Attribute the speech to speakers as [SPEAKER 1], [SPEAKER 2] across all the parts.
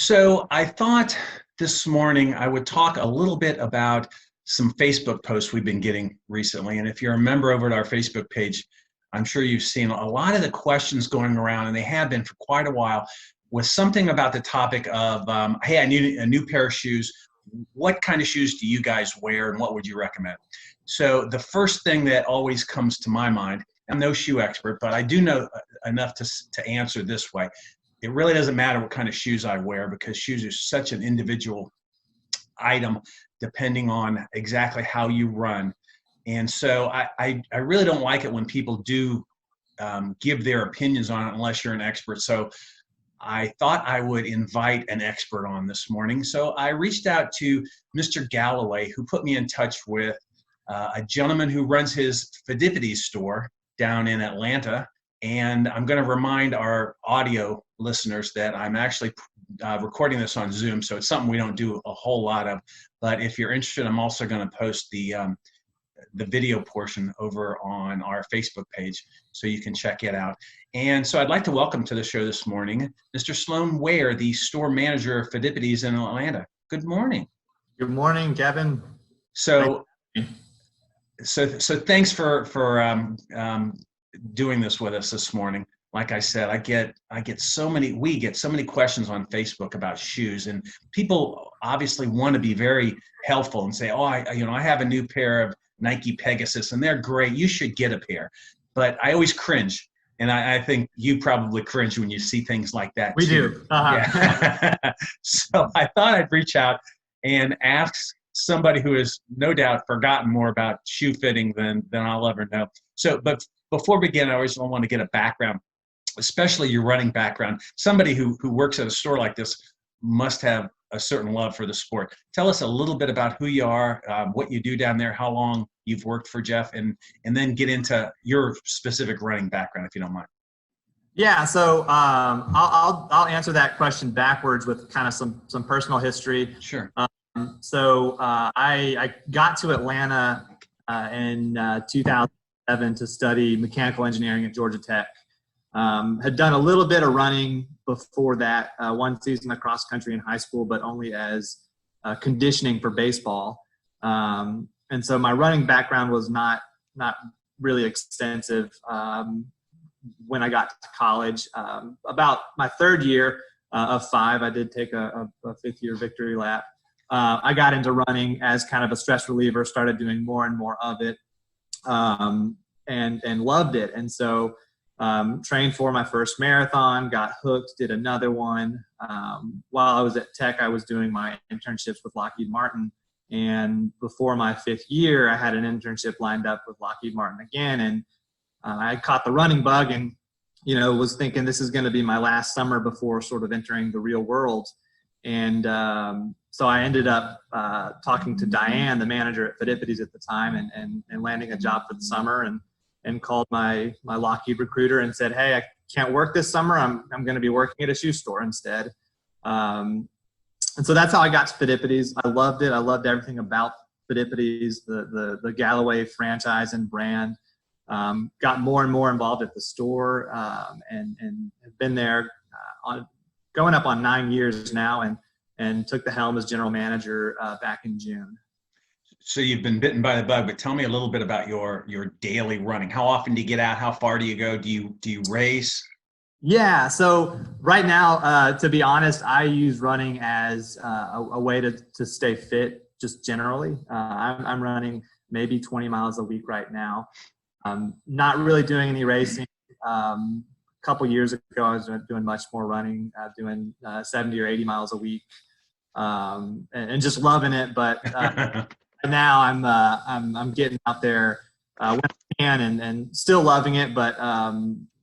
[SPEAKER 1] So I thought this morning I would talk a little bit about some Facebook posts we've been getting recently. And if you're a member over at our Facebook page, I'm sure you've seen a lot of the questions going around, and they have been for quite a while, with something about the topic of, hey, I need a new pair of shoes. What kind of shoes do you guys wear, and what would you recommend? So the first thing that always comes to my mind, I'm no shoe expert, but I do know enough to answer this way. It really doesn't matter what kind of shoes I wear, because shoes are such an individual item depending on exactly how you run. And so I really don't like it when people do give their opinions on it unless you're an expert. So I thought I would invite an expert on this morning. So I reached out to Mr. Galloway, who put me in touch with a gentleman who runs his Phidippides store down in Atlanta. And I'm going to remind our audio listeners that I'm actually recording this on Zoom, so it's something we don't do a whole lot of. But if you're interested, I'm also going to post the video portion over on our Facebook page, so you can check it out. And so I'd like to welcome to the show this morning Mr. Sloan Ware, the store manager of Phidippides in Atlanta. Good morning.
[SPEAKER 2] Good morning, Kevin.
[SPEAKER 1] So thanks for doing this with us this morning. Like I said, we get so many questions on Facebook about shoes, and people obviously want to be very helpful and say, oh, I have a new pair of Nike Pegasus and they're great. You should get a pair. But I always cringe. And I think you probably cringe when you see things like that.
[SPEAKER 2] We
[SPEAKER 1] too.
[SPEAKER 2] do. Uh-huh.
[SPEAKER 1] Yeah. So I thought I'd reach out and ask somebody who has no doubt forgotten more about shoe fitting than I'll ever know. So, but before we begin, I always want to get a background, especially your running background. Somebody who works at a store like this must have a certain love for the sport. Tell us a little bit about who you are, what you do down there, how long you've worked for Jeff, and then get into your specific running background, if you don't mind.
[SPEAKER 2] Yeah, so I'll answer that question backwards with kind of some personal history.
[SPEAKER 1] Sure.
[SPEAKER 2] I got to Atlanta in 2007 to study mechanical engineering at Georgia Tech. Had done a little bit of running before that, one season of cross country in high school, but only as conditioning for baseball. And so my running background was not really extensive when I got to college. About my third year of 5, I did take a fifth-year victory lap. I got into running as kind of a stress reliever, started doing more and more of it, and loved it. And so trained for my first marathon, got hooked, did another one. While I was at Tech, I was doing my internships with Lockheed Martin. And before my 5th year, I had an internship lined up with Lockheed Martin again. And I caught the running bug and, was thinking this is going to be my last summer before sort of entering the real world. And so I ended up talking to Diane, the manager at Phidippides at the time, and landing a job for the summer, and called my Lockheed recruiter and said, hey, I can't work this summer. I'm going to be working at a shoe store instead. And so that's how I got to Phidippides. I loved it. I loved everything about Phidippides, the Galloway franchise and brand. Got more and more involved at the store, and have been there going up on 9 years now, and took the helm as general manager back in June.
[SPEAKER 1] So you've been bitten by the bug, but tell me a little bit about your daily running. How often do you get out? How far do you go? Do you race?
[SPEAKER 2] Yeah, so right now, to be honest, I use running as a way to stay fit, just generally. I'm running maybe 20 miles a week right now. Not really doing any racing. A couple years ago, I was doing much more running, doing 70 or 80 miles a week, and just loving it. But now I'm getting out there when I can, and still loving it, but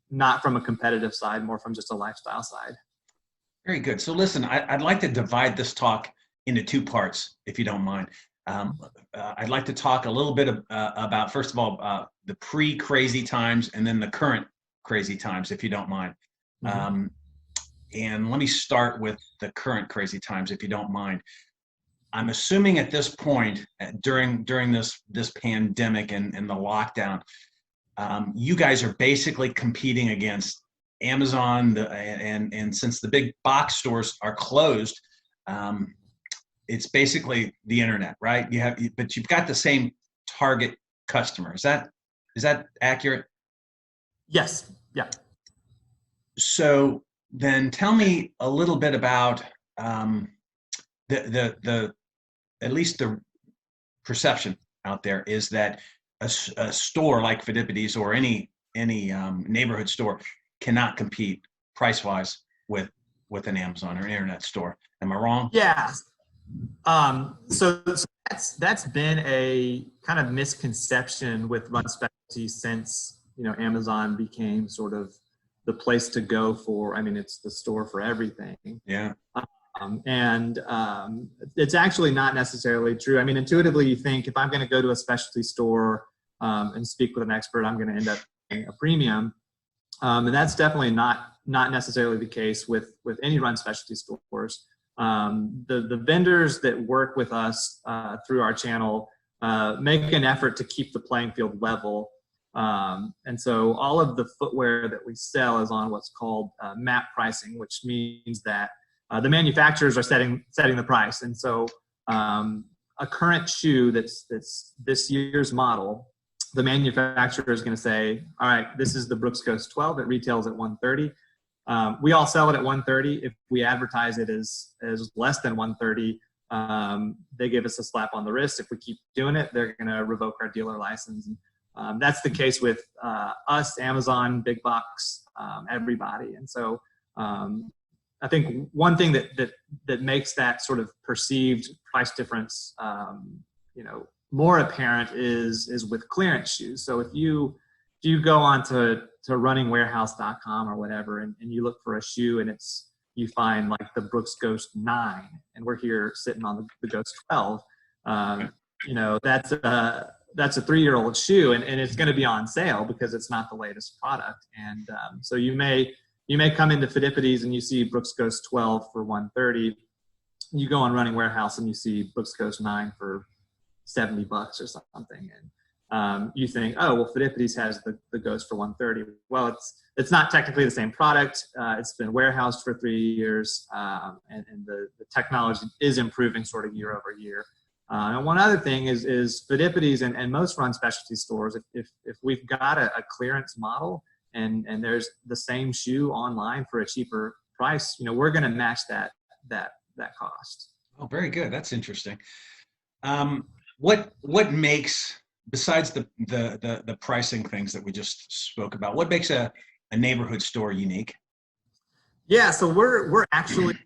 [SPEAKER 2] not from a competitive side, more from just a lifestyle side.
[SPEAKER 1] Very good. So listen, I'd like to divide this talk into 2 parts, if you don't mind. I'd like to talk a little bit about, first of all, the pre-crazy times, and then the current crazy times, if you don't mind. Mm-hmm. And let me start with the current crazy times, if you don't mind. I'm assuming at this point, during this pandemic and the lockdown, you guys are basically competing against Amazon, and since the big box stores are closed, it's basically the internet, right? But you've got the same target customer. Is that accurate?
[SPEAKER 2] Yes. Yeah.
[SPEAKER 1] So then tell me a little bit about the at least the perception out there is that a store like Phidippides or any neighborhood store cannot compete price wise with an Amazon or an internet store. Am I wrong?
[SPEAKER 2] Yeah. So that's been a kind of misconception with run specialties since, Amazon became sort of the place to go for, I mean, it's the store for everything.
[SPEAKER 1] Yeah.
[SPEAKER 2] And it's actually not necessarily true. I mean, intuitively, you think if I'm going to go to a specialty store and speak with an expert, I'm going to end up paying a premium. And that's definitely not necessarily the case with any run specialty stores. The vendors that work with us through our channel make an effort to keep the playing field level. And so all of the footwear that we sell is on what's called MAP pricing, which means that the manufacturers are setting the price. And so a current shoe that's this year's model, the manufacturer is going to say, all right, this is the Brooks Ghost 12. It retails at $130. We all sell it at $130. If we advertise it as less than $130, they give us a slap on the wrist. If we keep doing it, they're going to revoke our dealer license. And that's the case with us, Amazon, Big Box, everybody. And so I think one thing that makes that sort of perceived price difference, more apparent is with clearance shoes. So if you go on to runningwarehouse.com or whatever, and you look for a shoe and you find like the Brooks Ghost 9, and we're here sitting on the Ghost 12, that's a 3-year-old shoe, and it's going to be on sale because it's not the latest product. And so you may come into Phidippides and you see Brooks Ghost 12 for $130. You go on Running Warehouse and you see Brooks Ghost 9 for $70 or something, and you think, oh well, Phidippides has the Ghost for $130. Well, it's not technically the same product. It's been warehoused for 3 years, and the technology is improving sort of year over year. And one other thing is Phidippides and most run specialty stores, if we've got a clearance model and there's the same shoe online for a cheaper price, we're going to match that cost.
[SPEAKER 1] Oh, very good. That's interesting. What makes, besides the pricing things that we just spoke about, what makes a neighborhood store unique?
[SPEAKER 2] Yeah, so we're actually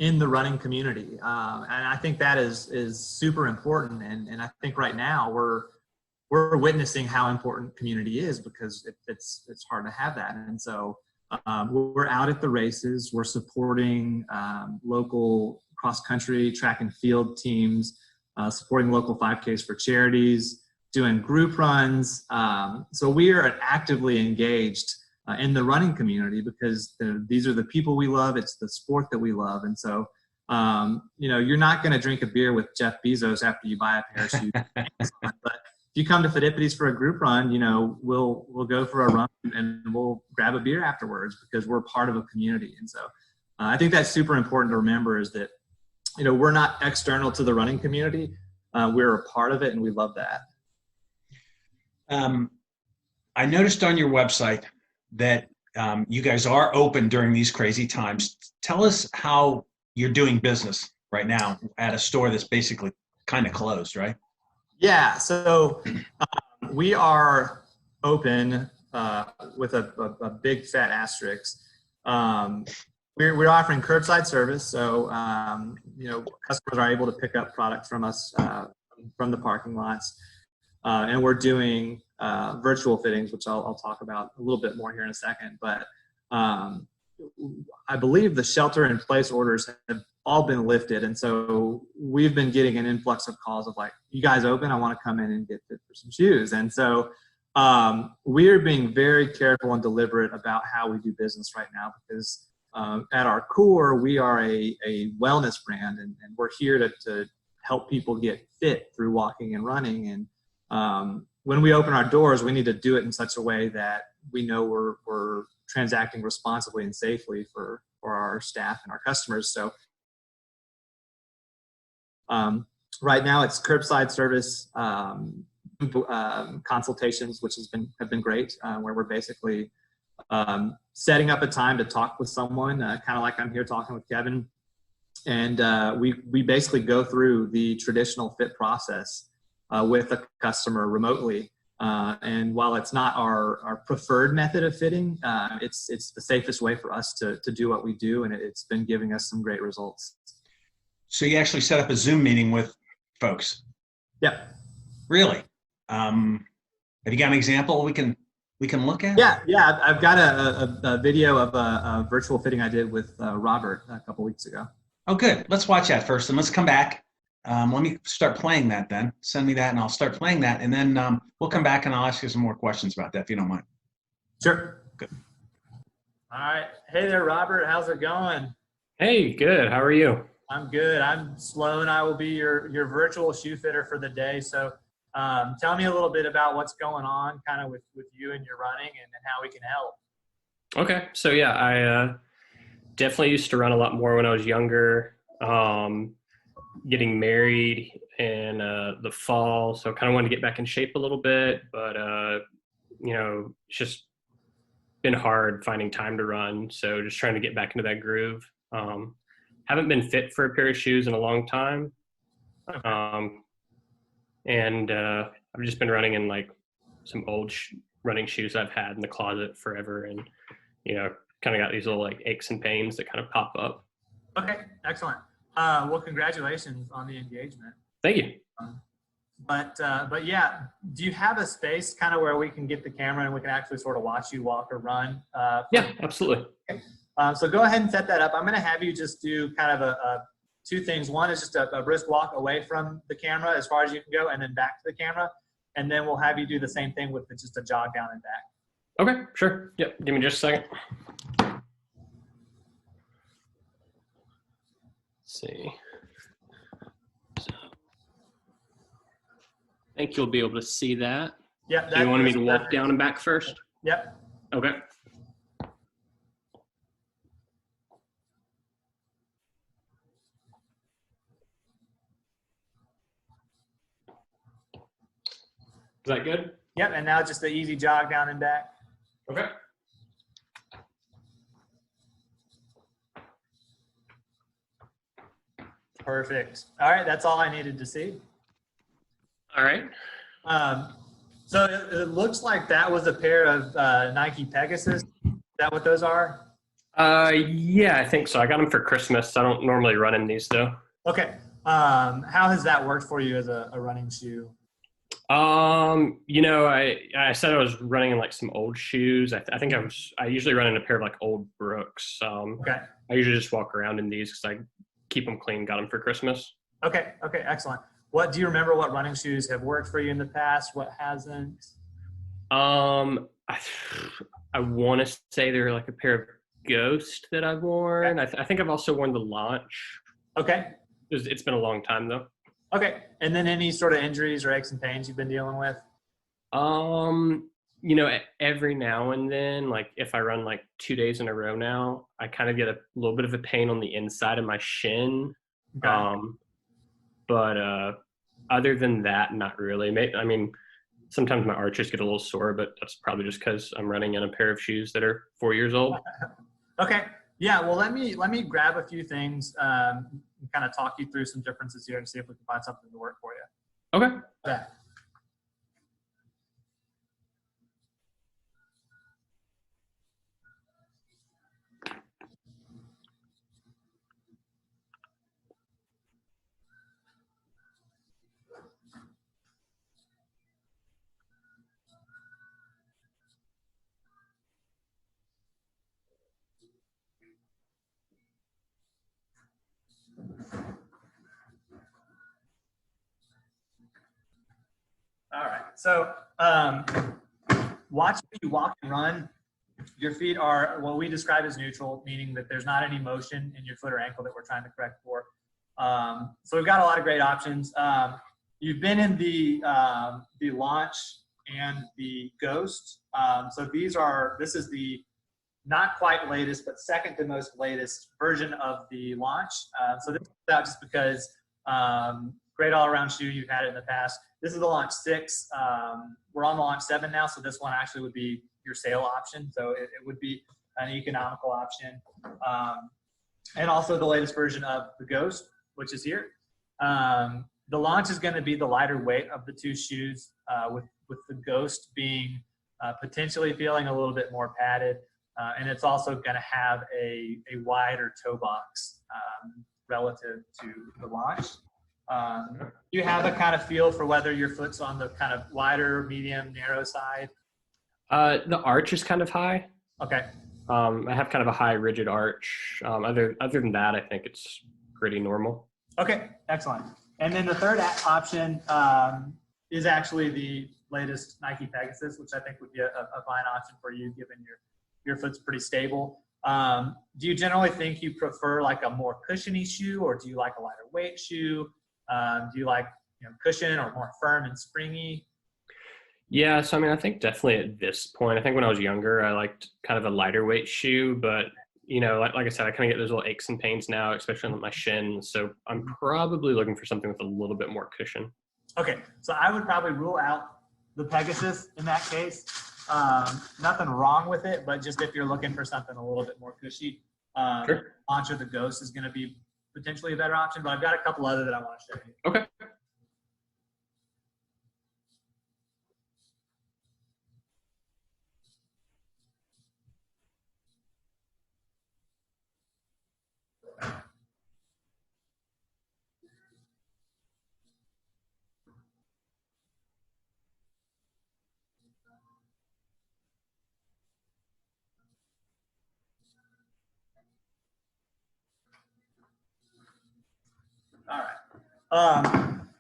[SPEAKER 2] in the running community, and I think that is super important. And I think right now we're witnessing how important community is, because it's hard to have that. And so we're out at the races. We're supporting local cross country track and field teams, supporting local 5Ks for charities, doing group runs. So we are actively engaged in the running community because these are the people we love. It's the sport that we love. And so, you're not going to drink a beer with Jeff Bezos after you buy a pair of shoes. But if you come to Phidippides for a group run, we'll go for a run and we'll grab a beer afterwards because we're part of a community. And so I think that's super important to remember, is that, we're not external to the running community. We're a part of it, and we love that.
[SPEAKER 1] I noticed on your website that you guys are open during these crazy times. Tell us how you're doing business right now at a store that's basically kind of closed, right?
[SPEAKER 2] Yeah, so we are open with a big fat asterisk. We're offering curbside service, so customers are able to pick up product from us from the parking lots, and we're doing virtual fittings, which I'll talk about a little bit more here in a second. But I believe the shelter-in-place orders have all been lifted, and so we've been getting an influx of calls of like, "You guys open? I want to come in and get fit for some shoes." And so we're being very careful and deliberate about how we do business right now, because at our core, we are a wellness brand, and we're here to help people get fit through walking and running. And when we open our doors, we need to do it in such a way that we know we're transacting responsibly and safely for our staff and our customers. So right now it's curbside service consultations, which have been great, where we're basically setting up a time to talk with someone, kind of like I'm here talking with Kevin. And we basically go through the traditional fit process with a customer remotely. And while it's not our preferred method of fitting, it's the safest way for us to do what we do, and it's been giving us some great results.
[SPEAKER 1] So you actually set up a Zoom meeting with folks?
[SPEAKER 2] Yeah.
[SPEAKER 1] Really? Have you got an example we can look at?
[SPEAKER 2] Yeah. I've got a video of a virtual fitting I did with Robert a couple weeks ago.
[SPEAKER 1] Oh, good. Let's watch that first, and let's come back. Let me start playing that then. Send me that, and I'll start playing that, and then we'll come back, and I'll ask you some more questions about that, if you don't mind.
[SPEAKER 2] Sure.
[SPEAKER 1] Good.
[SPEAKER 2] All right. Hey there, Robert. How's it going?
[SPEAKER 3] Hey, good. How are you?
[SPEAKER 2] I'm good. I'm Sloan. I will be your virtual shoe fitter for the day. So tell me a little bit about what's going on kind of with you and your running and how we can help.
[SPEAKER 3] Okay. So yeah, I definitely used to run a lot more when I was younger, getting married in the fall. So kind of wanted to get back in shape a little bit, but it's just been hard finding time to run. So just trying to get back into that groove. Haven't been fit for a pair of shoes in a long time. And I've just been running in like some old running shoes I've had in the closet forever. And, kind of got these little like aches and pains that kind of pop up.
[SPEAKER 2] Okay, excellent. Well, congratulations on the engagement.
[SPEAKER 3] Thank you.
[SPEAKER 2] But yeah, do you have a space kind of where we can get the camera and we can actually sort of watch you walk or run?
[SPEAKER 3] Yeah, absolutely.
[SPEAKER 2] Okay. So go ahead and set that up. I'm going to have you just do kind of two things. One is just a brisk walk away from the camera as far as you can go, and then back to the camera. And then we'll have you do the same thing with just a jog down and back.
[SPEAKER 3] Okay, sure. Yep. Give me just a second. Let's see. So, I think you'll be able to see that.
[SPEAKER 2] Yep.
[SPEAKER 3] Do you want me to walk down and back first?
[SPEAKER 2] Yep.
[SPEAKER 3] Okay. Is that good?
[SPEAKER 2] Yep. And now just the easy jog down and back.
[SPEAKER 3] Okay.
[SPEAKER 2] Perfect. All right. That's all I needed to see.
[SPEAKER 3] All right.
[SPEAKER 2] So it looks like that was a pair of Nike Pegasus. Is that what those are?
[SPEAKER 3] Yeah, I think so. I got them for Christmas. I don't normally run in these though.
[SPEAKER 2] Okay. How has that worked for you as a running shoe?
[SPEAKER 3] I said I was running in like some old shoes. I think I usually run in a pair of like old Brooks.
[SPEAKER 2] Okay.
[SPEAKER 3] I usually just walk around in these because I keep them clean. Got them for Christmas.
[SPEAKER 2] Okay. Excellent. Do you remember what running shoes have worked for you in the past? What hasn't?
[SPEAKER 3] I want to say they're like a pair of Ghost that I've worn. Okay. I think I've also worn the Launch.
[SPEAKER 2] Okay.
[SPEAKER 3] It's been a long time though.
[SPEAKER 2] Okay. And then any sort of injuries or aches and pains you've been dealing with?
[SPEAKER 3] Every now and then, like if I run like 2 days in a row now, I kind of get a little bit of a pain on the inside of my shin. Okay. But other than that, not really. Sometimes my arches get a little sore, but that's probably just because I'm running in a pair of shoes that are 4 years old.
[SPEAKER 2] Okay. Yeah. Well, let me grab a few things, and kind of talk you through some differences here and see if we can find something to work for you.
[SPEAKER 3] Okay.
[SPEAKER 2] Yeah. All right. So watching you walk and run, your feet are what we describe as neutral, meaning that there's not any motion in your foot or ankle that we're trying to correct for. So we've got a lot of great options. You've been in the Launch and the Ghost. So this is the not quite latest, but second to most latest version of the launch. So this is out just because great all-around shoe. You've had it in the past. This is the launch 6. We're on the launch 7 now, so this one actually would be your sale option. So it would be an economical option. And also the latest version of the Ghost, which is here. The launch is going to be the lighter weight of the 2 shoes, with the Ghost being potentially feeling a little bit more padded. And it's also going to have a wider toe box relative to the launch. You have a kind of feel for whether your foot's on the kind of wider, medium, narrow side?
[SPEAKER 3] The arch is kind of high.
[SPEAKER 2] Okay.
[SPEAKER 3] I have kind of a high rigid arch. Other than that, I think it's pretty normal.
[SPEAKER 2] Okay, excellent. And then the third option is actually the latest Nike Pegasus, which I think would be a fine option for you, given your foot's pretty stable. Do you generally think you prefer like a more cushiony shoe, or do you like a lighter weight shoe? Do you like cushion or more firm and springy?
[SPEAKER 3] Yeah, so I mean, I think definitely at this point, I think when I was younger, I liked kind of a lighter weight shoe, but like I said, I kind of get those little aches and pains now, especially on my shin. So I'm probably looking for something with a little bit more cushion.
[SPEAKER 2] Okay, so I would probably rule out the Pegasus in that case. Nothing wrong with it, but just if you're looking for something a little bit more cushy,
[SPEAKER 3] Sure.
[SPEAKER 2] Launch of the Ghost is going to be potentially a better option, but I've got a couple other that I want to show you.
[SPEAKER 3] Okay.
[SPEAKER 2] All right.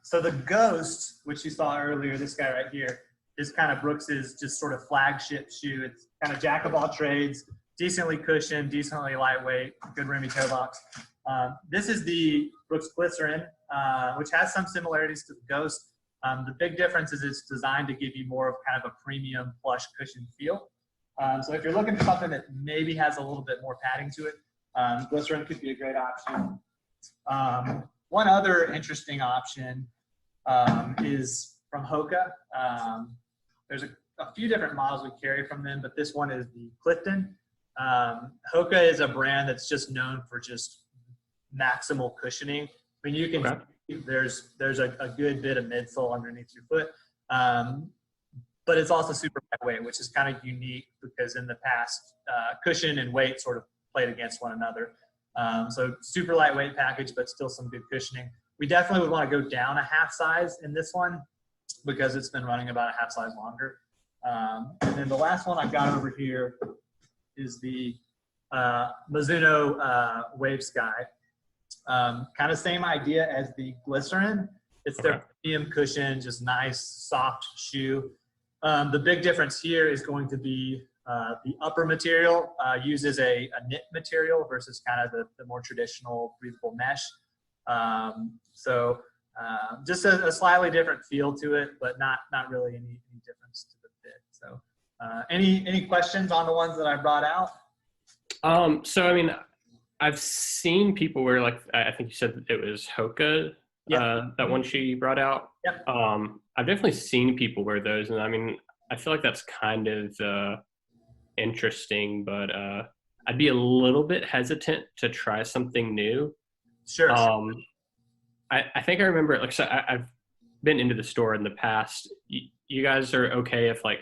[SPEAKER 2] So the Ghost, which you saw earlier, this guy right here, is kind of Brooks's just sort of flagship shoe. It's kind of jack of all trades, decently cushioned, decently lightweight, good roomy toe box. This is the Brooks Glycerin, which has some similarities to the Ghost. The big difference is it's designed to give you more of kind of a premium plush cushion feel. So if you're looking for something that maybe has a little bit more padding to it, Glycerin could be a great option. One other interesting option is from Hoka. There's a few different models we carry from them, but this one is the Clifton. Hoka is a brand that's just known for just maximal cushioning. I mean, you can there's a good bit of midsole underneath your foot, but it's also super lightweight, which is kind of unique because in the past, cushion and weight sort of played against one another. So super lightweight package, but still some good cushioning. We definitely would want to go down a half size in this one because it's been running about a half size longer. And then the last one I've got over here is the Mizuno Wave Sky. Kind of same idea as the Glycerin. It's their premium cushion, just nice, soft shoe. The big difference here is going to be the upper material uses a knit material versus kind of the more traditional breathable mesh. So just a slightly different feel to it, but not really any difference to the fit. So any questions on the ones that I brought out?
[SPEAKER 3] So I mean, I've seen people wear, like, I think you said that it was Hoka, that one shoe you brought out.
[SPEAKER 2] Yep.
[SPEAKER 3] I've definitely seen people wear those, and I mean, I feel like that's kind of interesting, but I'd be a little bit hesitant to try something new.
[SPEAKER 2] Sure.
[SPEAKER 3] I think I remember, like, so I've been into the store in the past. You guys are okay if, like,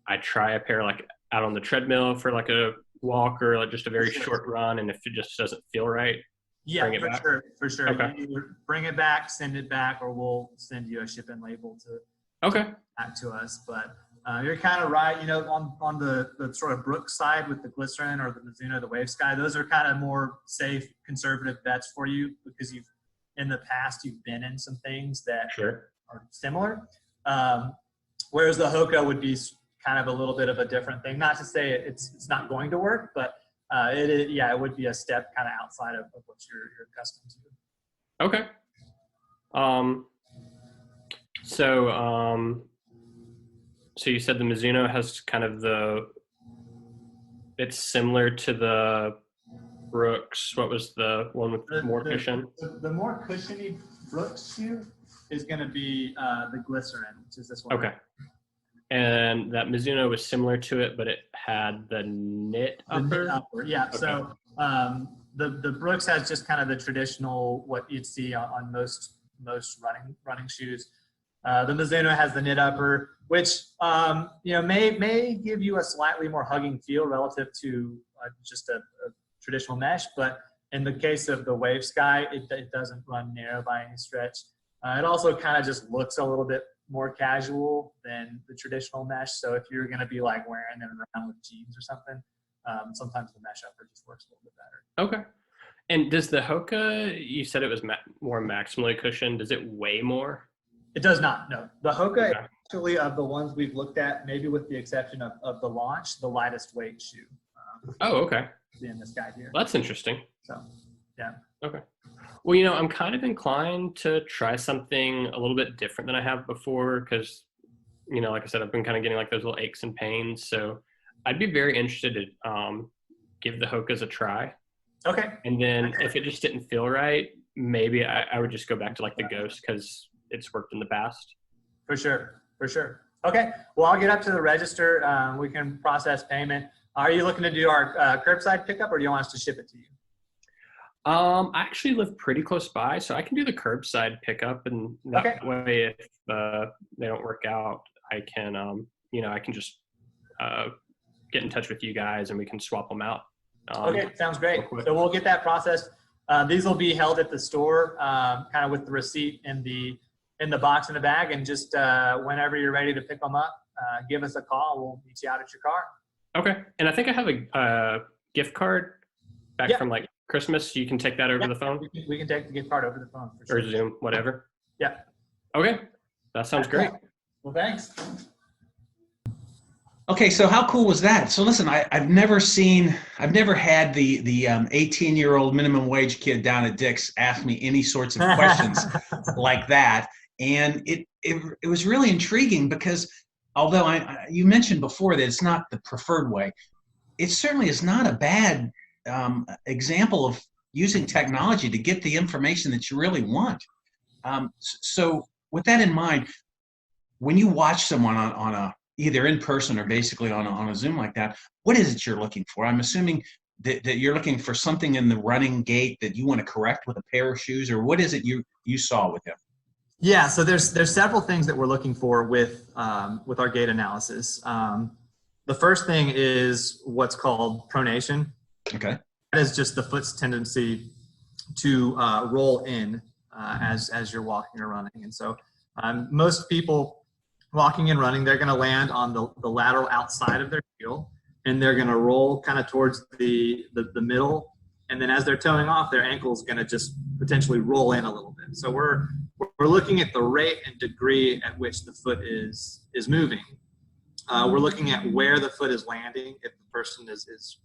[SPEAKER 3] I try a pair, like, out on the treadmill for like a walk or like just a very short run, and if it just doesn't feel right,
[SPEAKER 2] yeah,
[SPEAKER 3] bring it back?
[SPEAKER 2] for sure.
[SPEAKER 3] Okay.
[SPEAKER 2] You either bring it back, send it back, or we'll send you a shipping label back to us. But you're kind of right. On the sort of Brooks side with the Glycerin or the Mizuno, the Wave Sky, those are kind of more safe, conservative bets for you because in the past you've been in some things that are similar. Whereas the Hoka would be kind of a little bit of a different thing. Not to say it's not going to work, but it would be a step kind of outside of what you're accustomed to.
[SPEAKER 3] Okay. So you said the Mizuno has kind of it's similar to the Brooks. What was the one with more cushion?
[SPEAKER 2] The more cushiony Brooks shoe is going to be the Glycerin, which is this one.
[SPEAKER 3] Okay. And that Mizuno was similar to it, but it had the knit upper?
[SPEAKER 2] The knit upper, yeah. Okay. So the Brooks has just kind of the traditional, what you'd see on most running shoes. The Mizuno has the knit upper, which may give you a slightly more hugging feel relative to just a traditional mesh, but in the case of the Wave Sky, it doesn't run narrow by any stretch. It also kind of just looks a little bit more casual than the traditional mesh. So if you're going to be like wearing it around with jeans or something, sometimes the mesh upper just works a little bit better.
[SPEAKER 3] Okay. And does the Hoka, you said it was more maximally cushioned, does it weigh more?
[SPEAKER 2] It does not, no. The Hoka, actually, of the ones we've looked at, maybe with the exception of the Launch, the lightest weight shoe.
[SPEAKER 3] Okay.
[SPEAKER 2] In this guide here.
[SPEAKER 3] That's interesting.
[SPEAKER 2] So, yeah.
[SPEAKER 3] Okay. Well, I'm kind of inclined to try something a little bit different than I have before because, like I said, I've been kind of getting like those little aches and pains. So I'd be very interested to give the Hokas a try.
[SPEAKER 2] Okay.
[SPEAKER 3] And then if it just didn't feel right, maybe I would just go back to like the Ghost because it's worked in the past. For sure.
[SPEAKER 2] Okay. Well, I'll get up to the register. We can process payment. Are you looking to do our curbside pickup or do you want us to ship it to you?
[SPEAKER 3] I actually live pretty close by, so I can do the curbside pickup, and that way, if they don't work out, I can, I can just get in touch with you guys, and we can swap them out.
[SPEAKER 2] Okay, sounds great. So we'll get that processed. These will be held at the store, kind of with the receipt in the box in the bag, and just whenever you're ready to pick them up, give us a call. We'll meet you out at your car.
[SPEAKER 3] Okay, and I think I have a gift card back from like Christmas. You can take that over the phone?
[SPEAKER 2] We can take the gift card over the phone. For sure.
[SPEAKER 3] Or Zoom, whatever.
[SPEAKER 2] Yeah.
[SPEAKER 3] Okay. That sounds great.
[SPEAKER 2] Well, thanks.
[SPEAKER 1] Okay, so how cool was that? So listen, I've never had the 18-year-old minimum wage kid down at Dick's ask me any sorts of questions like that. And it was really intriguing because although you mentioned before that it's not the preferred way, it certainly is not a bad example of using technology to get the information that you really want. So with that in mind, when you watch someone on a either in person or basically on a Zoom like that, what is it you're looking for? I'm assuming that you're looking for something in the running gait that you want to correct with a pair of shoes, or what is it you saw with him?
[SPEAKER 2] Yeah, so there's several things that we're looking for with our gait analysis. The first thing is what's called pronation.
[SPEAKER 1] Okay.
[SPEAKER 2] That is just the foot's tendency to roll in as you're walking or running. And so most people walking and running, they're going to land on the lateral outside of their heel, and they're going to roll kind of towards the middle. And then as they're toeing off, their ankle is going to just potentially roll in a little bit. So we're looking at the rate and degree at which the foot is moving. We're looking at where the foot is landing, if the person is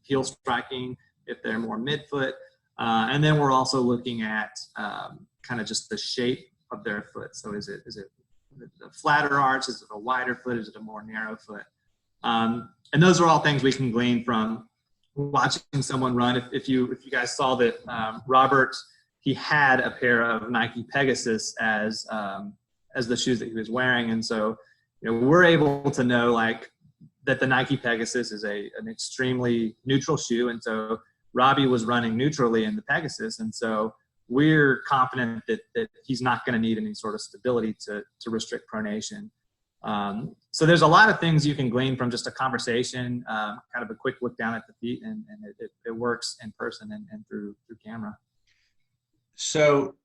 [SPEAKER 2] heel striking, if they're more midfoot. And then we're also looking at kind of just the shape of their foot. So is it a flatter arch? Is it a wider foot? Is it a more narrow foot? And those are all things we can glean from watching someone run. If you guys saw that Robert, he had a pair of Nike Pegasus as the shoes that he was wearing. And so, we're able to know like that the Nike Pegasus is an extremely neutral shoe. And so Robbie was running neutrally in the Pegasus. And so we're confident that he's not going to need any sort of stability to restrict pronation. So there's a lot of things you can glean from just a conversation, kind of a quick look down at the feet, and it works in person and through camera.
[SPEAKER 1] So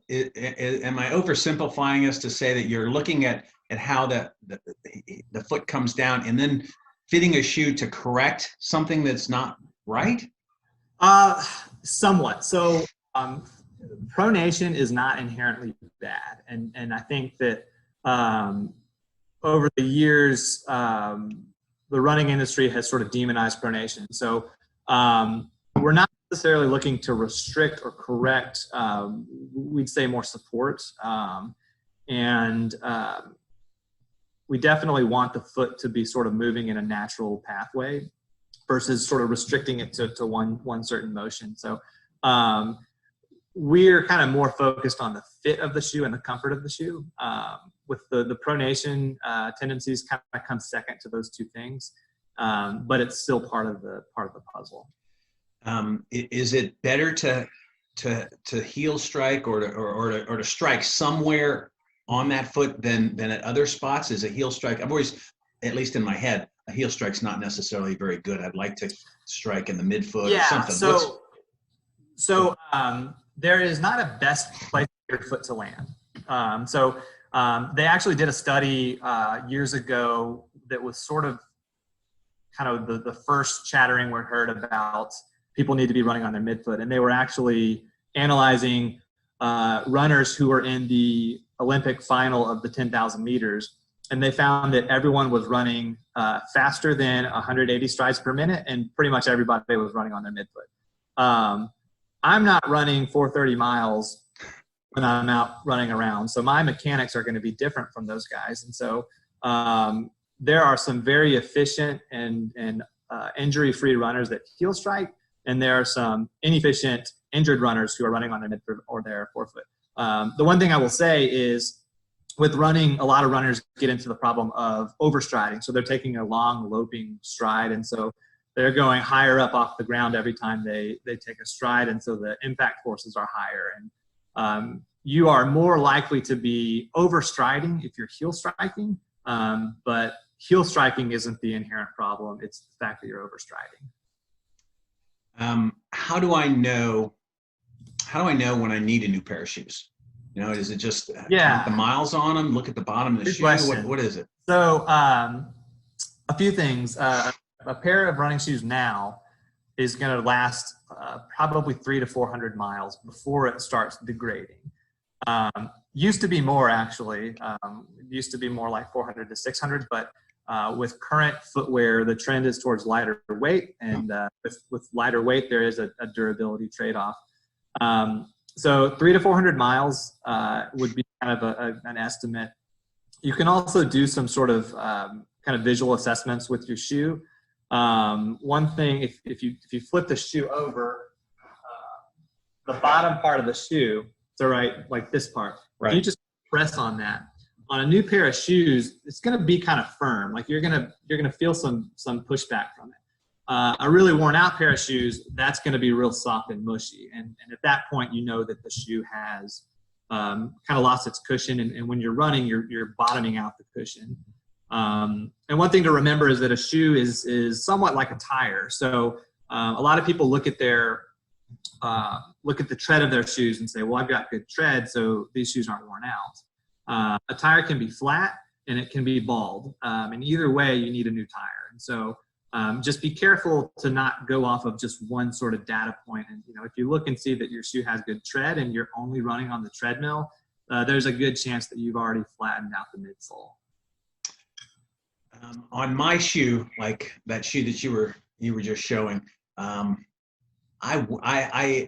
[SPEAKER 1] am I oversimplifying this to say that you're looking at how the foot comes down and then fitting a shoe to correct something that's not right?
[SPEAKER 2] Somewhat. So pronation is not inherently bad. And I think that over the years, the running industry has sort of demonized pronation. So we're not necessarily looking to restrict or correct, we'd say more support. We definitely want the foot to be sort of moving in a natural pathway. versus sort of restricting it to one certain motion. So we're kind of more focused on the fit of the shoe and the comfort of the shoe. With the pronation tendencies kind of come second to those two things, but it's still part of the puzzle.
[SPEAKER 1] Is it better to heel strike or to strike somewhere on that foot than at other spots? Is a heel strike? I've always, at least in my head, a heel strike's not necessarily very good. I'd like to strike in the midfoot or something.
[SPEAKER 2] So there is not a best place for your foot to land. They actually did a study years ago that was sort of kind of the first chattering we heard about people need to be running on their midfoot. And they were actually analyzing runners who were in the Olympic final of the 10,000 meters. And they found that everyone was running faster than 180 strides per minute, and pretty much everybody was running on their midfoot. I'm not running 430 miles when I'm out running around. So my mechanics are going to be different from those guys. And so there are some very efficient and injury-free runners that heel strike, and there are some inefficient, injured runners who are running on their midfoot or their forefoot. The one thing I will say is with running, a lot of runners get into the problem of overstriding. So they're taking a long loping stride, and so they're going higher up off the ground every time they take a stride, and so the impact forces are higher. And you are more likely to be overstriding if you're heel striking, but heel striking isn't the inherent problem. It's the fact that you're overstriding.
[SPEAKER 1] How do I know when I need a new pair of shoes? You know, is it just count the miles on them, look at the bottom of the shoe? What is it?
[SPEAKER 2] So a few things. A pair of running shoes now is going to last probably 300 to 400 miles before it starts degrading. Used to be more, actually. It used to be more like 400 to 600, but with current footwear, the trend is towards lighter weight, and with lighter weight, there is a durability trade-off. So 300 to 400 miles would be kind of an estimate. You can also do some sort of kind of visual assessments with your shoe. One thing, if you flip the shoe over, the bottom part of the shoe, so right, like this part,
[SPEAKER 1] right.
[SPEAKER 2] You just press on that. On a new pair of shoes, it's going to be kind of firm. Like you're going to feel some pushback from it. A really worn out pair of shoes, that's going to be real soft and mushy. And at that point, you know that the shoe has kind of lost its cushion. And when you're running, you're bottoming out the cushion. And one thing to remember is that a shoe is somewhat like a tire. So a lot of people look at the tread of their shoes and say, well, I've got good tread, so these shoes aren't worn out. A tire can be flat and it can be bald. And either way, you need a new tire. And so just be careful to not go off of just one sort of data point. And, you know, if you look and see that your shoe has good tread and you're only running on the treadmill, there's a good chance that you've already flattened out the midsole.
[SPEAKER 1] On my shoe, like that shoe that you were just showing, I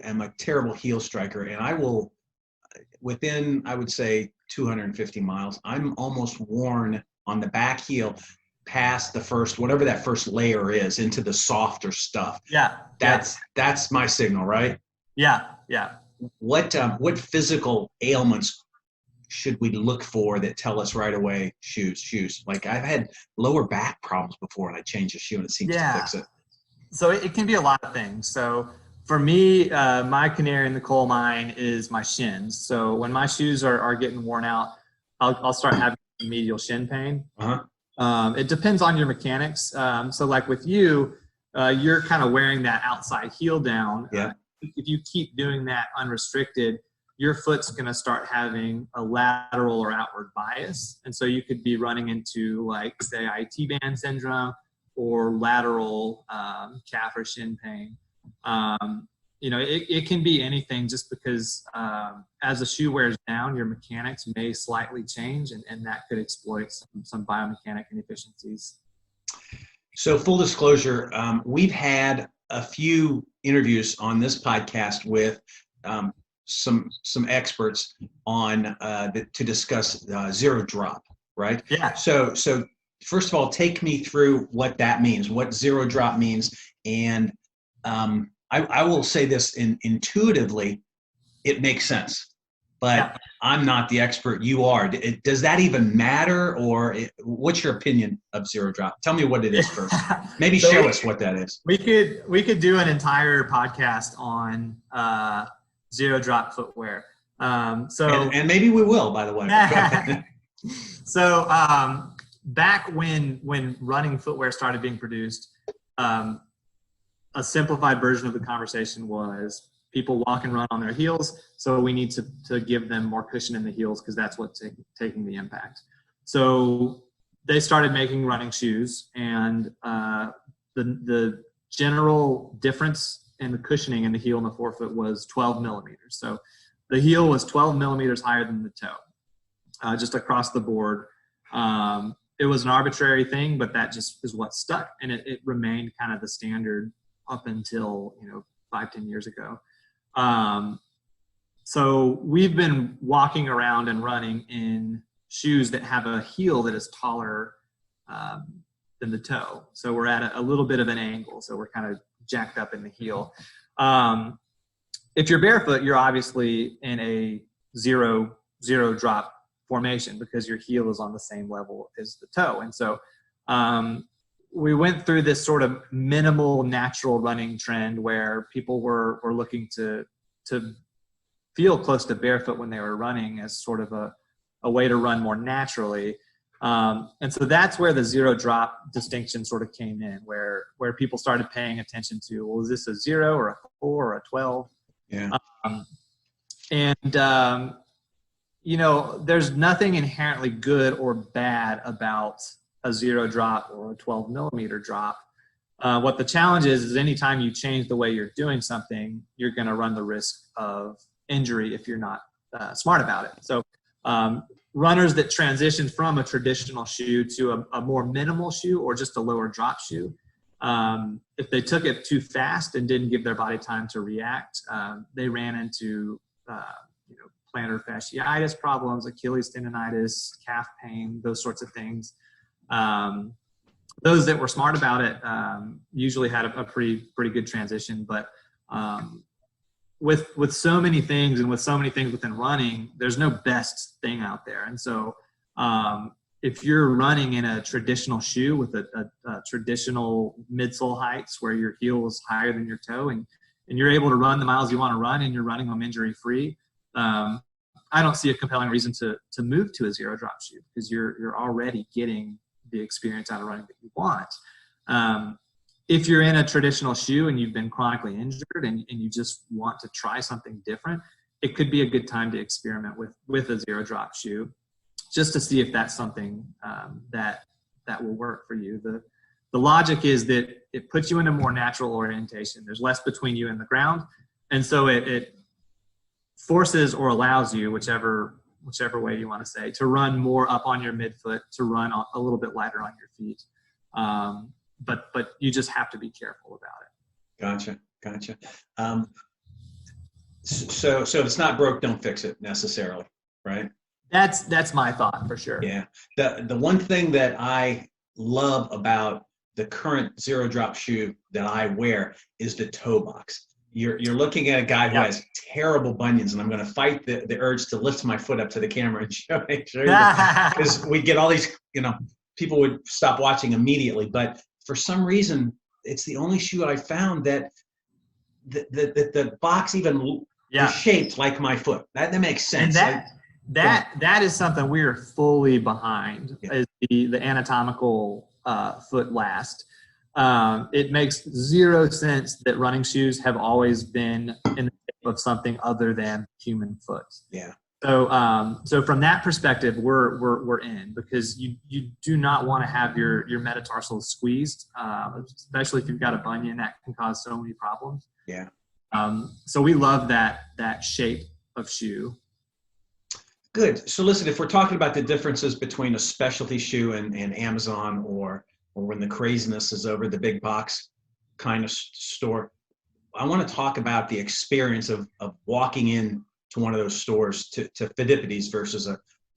[SPEAKER 1] am a terrible heel striker, and I will, within, I would say 250 miles, I'm almost worn on the back heel past the first, whatever that first layer is, into the softer stuff.
[SPEAKER 2] Yeah.
[SPEAKER 1] That's my signal, right?
[SPEAKER 2] Yeah.
[SPEAKER 1] What physical ailments should we look for that tell us right away shoes? Like I've had lower back problems before and I change a shoe and it seems to fix it.
[SPEAKER 2] So it can be a lot of things. So for me, my canary in the coal mine is my shins. So when my shoes are getting worn out, I'll start having medial shin pain. It depends on your mechanics. So like with you, you're kind of wearing that outside heel down.
[SPEAKER 1] Yeah.
[SPEAKER 2] If you keep doing that unrestricted, your foot's going to start having a lateral or outward bias. And so you could be running into, like, say, IT band syndrome or lateral calf or shin pain. You know, it can be anything, just because as the shoe wears down, your mechanics may slightly change, and that could exploit some biomechanic inefficiencies.
[SPEAKER 1] So full disclosure, we've had a few interviews on this podcast with some experts on to discuss zero drop, right?
[SPEAKER 2] Yeah.
[SPEAKER 1] So first of all, take me through what that means, what zero drop means, And I will say this intuitively, it makes sense. But
[SPEAKER 2] Yeah.
[SPEAKER 1] I'm not the expert. You are. Does that even matter, or what's your opinion of zero drop? Tell me what it is first. Maybe
[SPEAKER 2] So
[SPEAKER 1] show us what that is.
[SPEAKER 2] We could do an entire podcast on zero drop footwear.
[SPEAKER 1] And maybe we will, by the way.
[SPEAKER 2] So back when running footwear started being produced, a simplified version of the conversation was people walk and run on their heels, so we need to give them more cushion in the heels because that's what's taking the impact. So they started making running shoes, and the general difference in the cushioning in the heel and the forefoot was 12 millimeters. So the heel was 12 millimeters higher than the toe, just across the board. It was an arbitrary thing, but that just is what stuck, and it remained kind of the standard up until 5-10 years ago. So we've been walking around and running in shoes that have a heel that is taller than the toe. So we're at a little bit of an angle. So we're kind of jacked up in the heel. If you're barefoot, you're obviously in a zero drop formation because your heel is on the same level as the toe. And so we went through this sort of minimal natural running trend where people were looking to feel close to barefoot when they were running as sort of a way to run more naturally. And so that's where the zero drop distinction sort of came in, where people started paying attention to, well, is this a 0 or a 4 or a 12?
[SPEAKER 1] Yeah.
[SPEAKER 2] There's nothing inherently good or bad about a 0 drop or a 12 millimeter drop. What the challenge is anytime you change the way you're doing something, you're going to run the risk of injury if you're not smart about it. So runners that transition from a traditional shoe to a more minimal shoe or just a lower drop shoe, if they took it too fast and didn't give their body time to react, they ran into plantar fasciitis problems, Achilles tendonitis, calf pain, those sorts of things. Those that were smart about it usually had a pretty good transition. But with so many things and with so many things within running, there's no best thing out there. And so if you're running in a traditional shoe with a traditional midsole heights where your heel is higher than your toe and you're able to run the miles you want to run and you're running them injury free, I don't see a compelling reason to move to a 0 drop shoe because you're already getting the experience out of running that you want. If you're in a traditional shoe and you've been chronically injured and you just want to try something different, it could be a good time to experiment with a 0 drop shoe just to see if that's something that will work for you. The logic is that it puts you in a more natural orientation. There's less between you and the ground. And so it forces or allows you, whichever way you want to say, to run more up on your midfoot, to run a little bit lighter on your feet. But you just have to be careful about it.
[SPEAKER 1] Gotcha. So if it's not broke, don't fix it necessarily, right?
[SPEAKER 2] That's my thought for sure.
[SPEAKER 1] Yeah. The one thing that I love about the current 0 drop shoe that I wear is the toe box. You're looking at a guy who has terrible bunions, and I'm going to fight the urge to lift my foot up to the camera and show you because we get all these, people would stop watching immediately. But for some reason, it's the only shoe I found that the box even is shaped like my foot. That makes sense.
[SPEAKER 2] And that is something we are fully behind, is the anatomical foot last. It makes zero sense that running shoes have always been in the shape of something other than human foot.
[SPEAKER 1] Yeah.
[SPEAKER 2] So from that perspective, we're in, because you do not want to have your metatarsals squeezed, especially if you've got a bunion. That can cause so many problems.
[SPEAKER 1] Yeah.
[SPEAKER 2] So we love that shape of shoe.
[SPEAKER 1] Good. So listen, if we're talking about the differences between a specialty shoe and Amazon or when the craziness is over the big box kind of store, I want to talk about the experience of walking in to one of those stores to Phidippides versus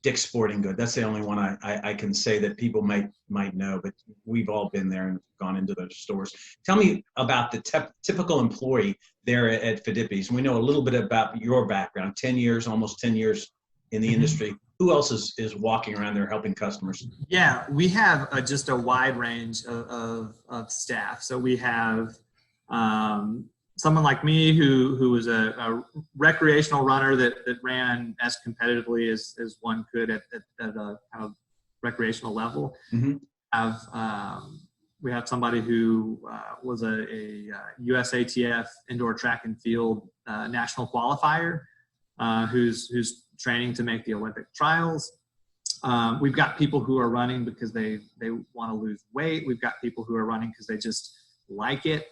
[SPEAKER 1] Dick's Sporting Good. That's the only one I can say that people might know, but we've all been there and gone into those stores. Tell me about the typical employee there at Phidippides. We know a little bit about your background, 10 years, almost 10 years in the industry. Who else is walking around there helping customers?
[SPEAKER 2] Yeah, we have just a wide range of staff. So we have someone like me who was a recreational runner that ran as competitively as one could at a kind of recreational level. We have somebody who was a USATF indoor track and field national qualifier who's training to make the Olympic trials. We've got people who are running because they want to lose weight. We've got people who are running because they just like it.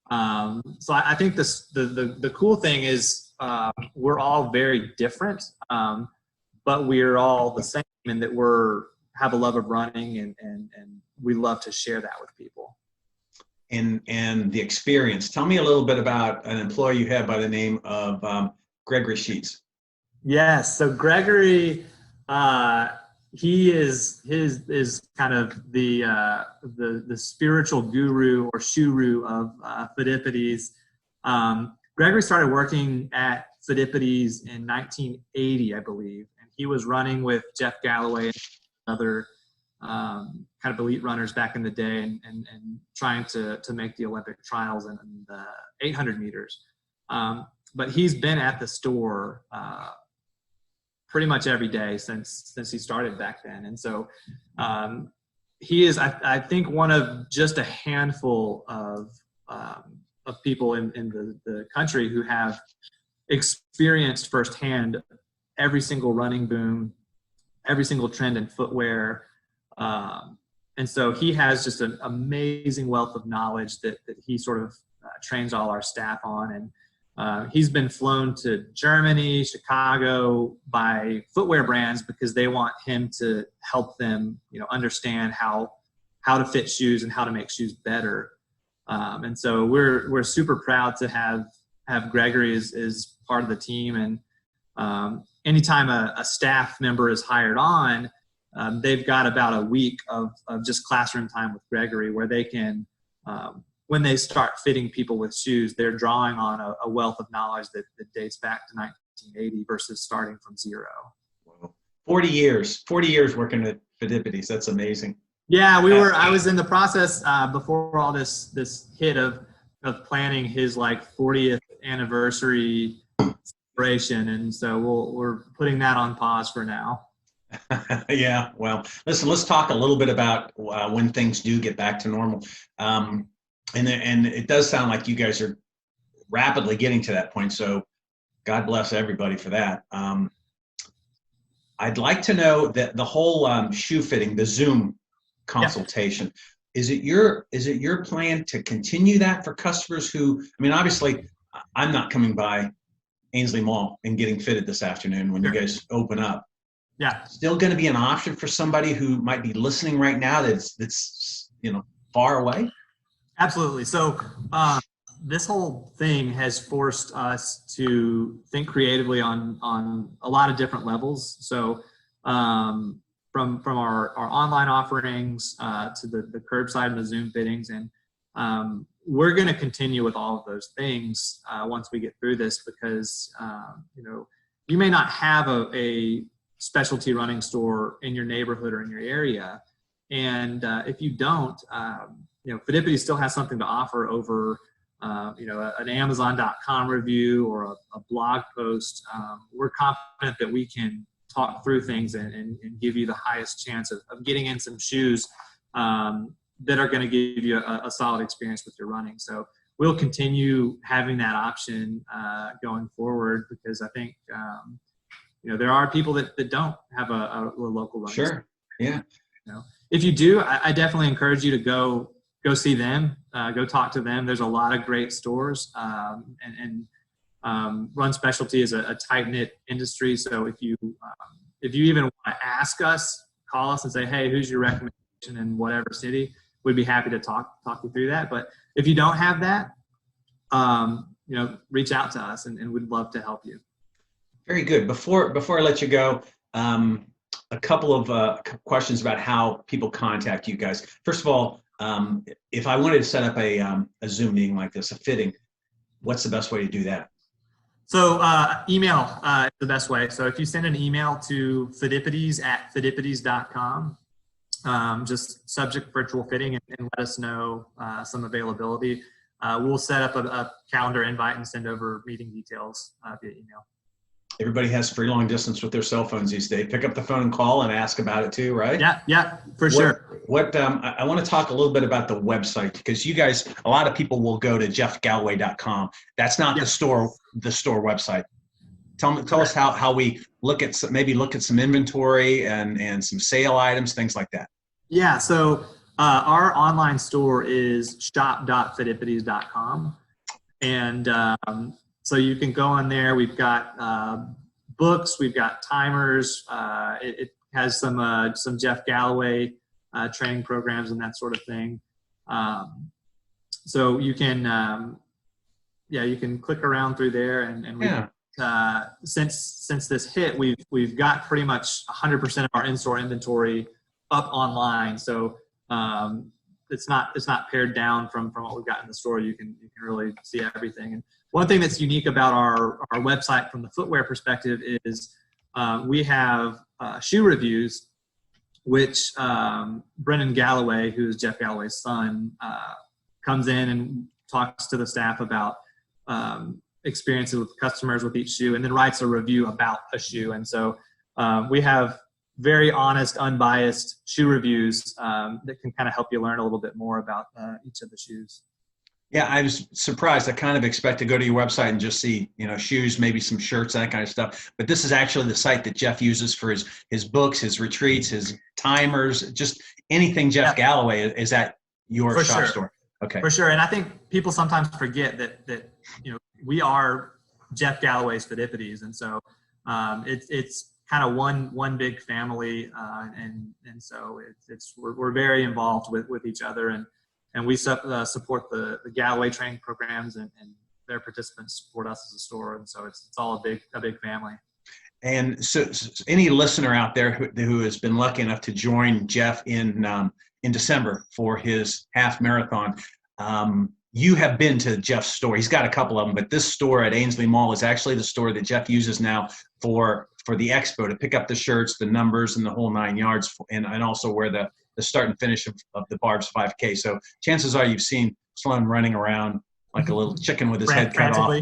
[SPEAKER 2] So I think the cool thing is we're all very different, but we're all the same in that have a love of running and we love to share that with people.
[SPEAKER 1] And the experience. Tell me a little bit about an employee you have by the name of Gregory Sheets.
[SPEAKER 2] Yes. So Gregory, he is kind of the spiritual guru or shuru of Phidippides. Gregory started working at Phidippides in 1980, I believe, and he was running with Jeff Galloway and other kind of elite runners back in the day, and trying to make the Olympic trials in the 800 meters. But he's been at the store pretty much every day since he started back then. And so he is, I think, one of just a handful of people in the country who have experienced firsthand every single running boom, every single trend in footwear. And so he has just an amazing wealth of knowledge that he sort of trains all our staff on. And he's been flown to Germany, Chicago by footwear brands because they want him to help them, understand how to fit shoes and how to make shoes better. And so we're super proud to have Gregory as part of the team. And anytime a staff member is hired on, they've got about a week of just classroom time with Gregory where they can, when they start fitting people with shoes, they're drawing on a wealth of knowledge that dates back to 1980 versus starting from zero.
[SPEAKER 1] 40 years working at Phidippides. That's amazing.
[SPEAKER 2] Yeah, I was in the process before all this hit of planning his 40th anniversary celebration. And so we're putting that on pause for now.
[SPEAKER 1] Yeah. Well, listen, let's talk a little bit about when things do get back to normal. And it does sound like you guys are rapidly getting to that point. So God bless everybody for that. I'd like to know that the whole shoe fitting, the Zoom consultation, is it your plan to continue that for customers who, obviously I'm not coming by Ainsley Mall and getting fitted this afternoon when you guys open up.
[SPEAKER 2] Yeah.
[SPEAKER 1] Still going to be an option for somebody who might be listening right now that's far away?
[SPEAKER 2] Absolutely. So this whole thing has forced us to think creatively on a lot of different levels. So from our online offerings to the curbside and the Zoom fittings, and we're going to continue with all of those things once we get through this, because you may not have a specialty running store in your neighborhood or in your area, and if you don't, Phidippides still has something to offer over, an Amazon.com review or a blog post. We're confident that we can talk through things and give you the highest chance of getting in some shoes that are going to give you a solid experience with your running. So we'll continue having that option going forward, because I think, there are people that don't have a local running store.
[SPEAKER 1] Yeah.
[SPEAKER 2] If you do, I definitely encourage you to go see them, go talk to them. There's a lot of great stores, and run specialty is a tight-knit industry. So if you even want to ask us, call us and say, hey, who's your recommendation in whatever city, we'd be happy to talk you through that. But if you don't have that, reach out to us and we'd love to help you.
[SPEAKER 1] Very good. Before I let you go, a couple of questions about how people contact you guys. First of all, if I wanted to set up a Zoom meeting like this, a fitting, what's the best way to do that?
[SPEAKER 2] So email is the best way. So if you send an email to Phidippides@phidippides.com, just subject virtual fitting, and let us know some availability. We'll set up a calendar invite and send over meeting details via email.
[SPEAKER 1] Everybody has free long distance with their cell phones these days. Pick up the phone and call and ask about it too, right?
[SPEAKER 2] Yeah, for sure.
[SPEAKER 1] I want to talk a little bit about the website, because you guys, a lot of people will go to jeffgalloway.com. That's not the store website. Tell us how we look at some inventory and some sale items, things like that.
[SPEAKER 2] Yeah, so our online store is shop.phidippides.com, and so you can go on there. We've got books, we've got timers. It has some Jeff Galloway training programs and that sort of thing. So you can you can click around through there, and since this hit, we've got pretty much 100% of our in-store inventory up online. So it's not pared down from what we've got in the store. You can really see everything. And one thing that's unique about our website from the footwear perspective is we have shoe reviews, which Brendan Galloway, who's Jeff Galloway's son, comes in and talks to the staff about experiences with customers with each shoe, and then writes a review about a shoe. And so we have very honest, unbiased shoe reviews that can kind of help you learn a little bit more about each of the shoes.
[SPEAKER 1] Yeah, I was surprised. I kind of expect to go to your website and just see, shoes, maybe some shirts, that kind of stuff. But this is actually the site that Jeff uses for his books, his retreats, his timers, just anything Jeff Galloway is at your shop store. Okay. For
[SPEAKER 2] sure. And I think people sometimes forget that we are Jeff Galloway's Phidippides, and so it's kind of one big family, and so we're very involved with each other, and we support the Galloway training programs, and their participants support us as a store, and so it's all a big family.
[SPEAKER 1] And so any listener out there who has been lucky enough to join Jeff in December for his half marathon, you have been to Jeff's store. He's got a couple of them, but this store at Ainsley Mall is actually the store that Jeff uses now for the expo, to pick up the shirts, the numbers, and the whole 9 yards, and also where the start and finish of the Barb's 5K. So chances are you've seen Sloan running around like a little chicken with his head cut off.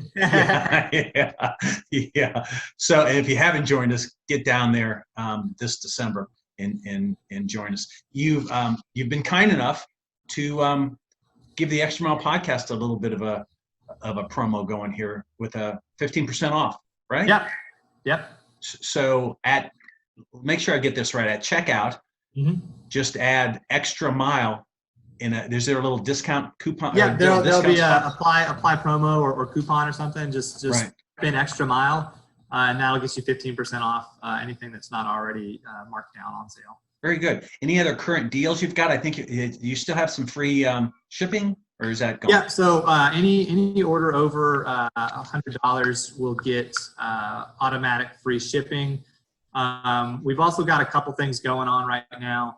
[SPEAKER 1] Yeah. So if you haven't joined us, get down there this December and join us. You've been kind enough to give the Extra Mile podcast a little bit of a promo going here with a 15% off, right?
[SPEAKER 2] Yep.
[SPEAKER 1] So make sure I get this right, at checkout, just add Extra Mile is there a little discount coupon?
[SPEAKER 2] Yeah, there'll be a apply promo or coupon or something. Just right. Pin Extra Mile, and that'll get you 15% off anything that's not already marked down on sale.
[SPEAKER 1] Very good. Any other current deals you've got? I think you still have some free shipping, or is that gone?
[SPEAKER 2] Yeah. So any order over $100 will get automatic free shipping. We've also got a couple things going on right now.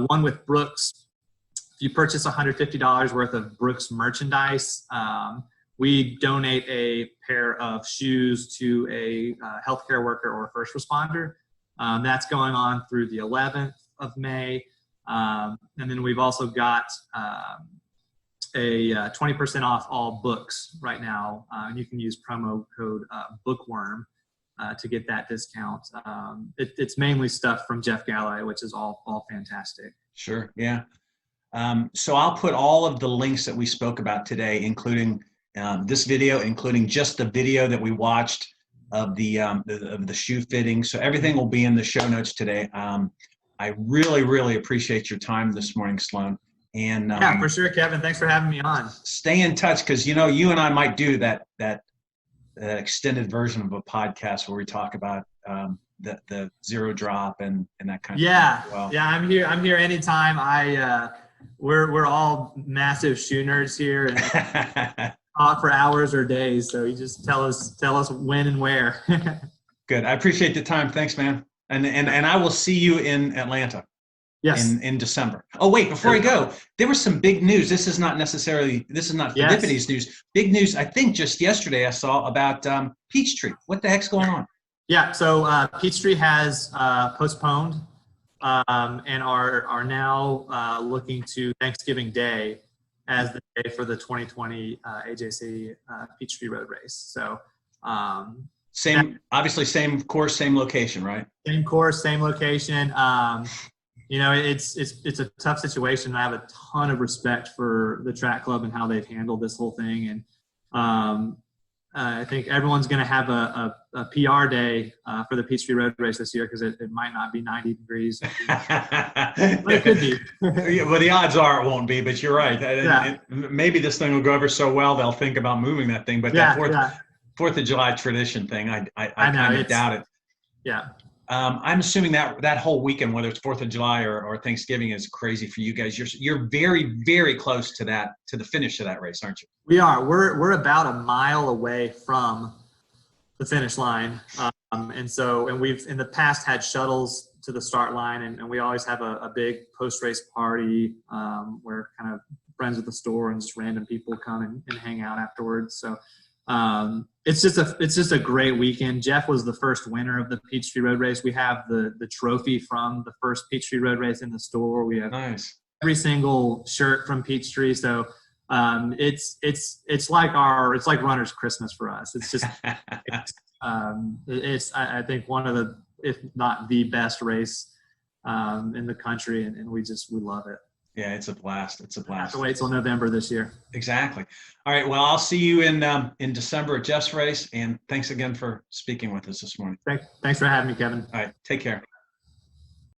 [SPEAKER 2] One with Brooks. If you purchase $150 worth of Brooks merchandise, we donate a pair of shoes to a healthcare worker or first responder. That's going on through the 11th of May. And then we've also got a 20% off all books right now. You can use promo code Bookworm to get that discount. It's mainly stuff from Jeff Galloway, which is all fantastic.
[SPEAKER 1] Sure, yeah. So I'll put all of the links that we spoke about today, including this video, including just the video that we watched of the shoe fitting. So everything will be in the show notes today. I really, really appreciate your time this morning, Sloan. And
[SPEAKER 2] yeah, for sure, Kevin. Thanks for having me on.
[SPEAKER 1] Stay in touch, because you and I might do that extended version of a podcast where we talk about the zero drop and that kind of thing. Well,
[SPEAKER 2] yeah, I'm here anytime. We're all massive shoe nerds here, and talk for hours or days. So you just tell us when and where.
[SPEAKER 1] Good. I appreciate the time. Thanks, man. And I will see you in Atlanta.
[SPEAKER 2] Yes.
[SPEAKER 1] In December. Oh, wait, before I go, there was some big news. This is not Phidippides news. Big news, I think just yesterday I saw about Peachtree. What the heck's going on?
[SPEAKER 2] Yeah, so Peachtree has postponed and are now looking to Thanksgiving Day as the day for the 2020 AJC Peachtree Road Race. So
[SPEAKER 1] obviously same course, same location, right?
[SPEAKER 2] Same course, same location. You know, it's a tough situation. I have a ton of respect for the track club and how they've handled this whole thing. And I think everyone's going to have a PR day for the Peachtree Road Race this year because it might not be 90 degrees. But it could be.
[SPEAKER 1] Well, the odds are it won't be, but you're right.
[SPEAKER 2] Yeah.
[SPEAKER 1] Maybe this thing will go over so well they'll think about moving that thing. But that 4th of July tradition thing, I kind of doubt it.
[SPEAKER 2] Yeah.
[SPEAKER 1] I'm assuming that whole weekend, whether it's 4th of July or Thanksgiving, is crazy for you guys. You're very, very close to the finish of that race, aren't you?
[SPEAKER 2] We are. We're about a mile away from the finish line, and we've in the past had shuttles to the start line, and we always have a big post-race party where kind of friends at the store and just random people come and hang out afterwards. So. It's just a great weekend. Jeff was the first winner of the Peachtree Road Race. We have the trophy from the first Peachtree Road Race in the store. We have every single shirt from Peachtree. So it's like runner's Christmas for us. It's just I think one of the, if not the best race in the country, and we love it.
[SPEAKER 1] Yeah, it's a blast. It's a blast.
[SPEAKER 2] Have to wait till November this year.
[SPEAKER 1] Exactly. All right. Well, I'll see you in December at Jeff's race, and thanks again for speaking with us this morning.
[SPEAKER 2] Thanks for having me, Kevin.
[SPEAKER 1] All right. Take care.